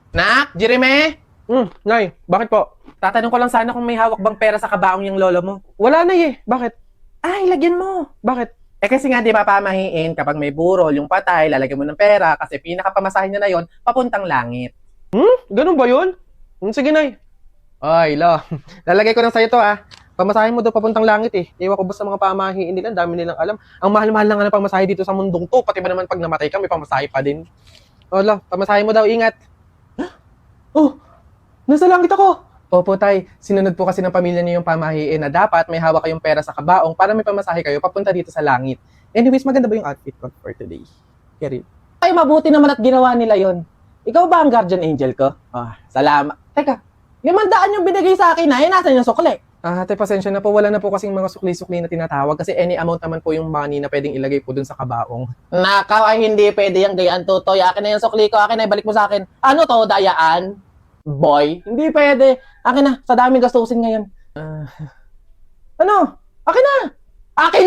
Nak, Jeremy? Nay, bakit po? Tatanong ko lang sana kung may hawak bang pera sa kabaong yung lolo mo. Wala na Bakit? Ay, lagyan mo. Bakit? Eh kasi nga di ba pamahiin, kapag may burol, yung patay, lalagyan mo ng pera kasi pinakapamasahin niya na yon papuntang langit. Ganun ba yun? Sige, Nay. Ay, lalagay ko lang sa'yo to, ah. Pamasahin mo daw papuntang langit, eh. Iwan ko ba sa mga pamahiin nila, ang dami nilang alam. Ang mahal-mahal na nga ng pamasahe dito sa mundong to. Pati ba naman pag namatay ka, may pamasahe pa din. Pamasahin mo daw, ingat. Oh, nasa langit ako. Opo, tay. Sinunod po kasi ng pamilya niyo yung pamahiin na dapat may hawak kayong pera sa kabaong para may pamasahe kayo papunta dito sa langit. Anyways, maganda ba yung outfit ko for today? Kerry. Ay, mabuti naman at ginawa nila yon. Ikaw ba ang guardian angel ko? Salamat. Teka, yung mandaan yung binigay sa akin na, nasan yung sukli? Ate, pasensya na po. Wala na po kasing mga sukli-sukli na tinatawag kasi any amount naman po yung money na pwedeng ilagay po dun sa kabaong. Nakaw ay hindi pwede yung gayaan tutoy. Akin na yung sukli ko. Akin na, ibalik mo sa akin. Ano to, dayaan? Boy? Hindi pwede. Akin na, sa daming gastusin ngayon. Ano? Akin na! Akin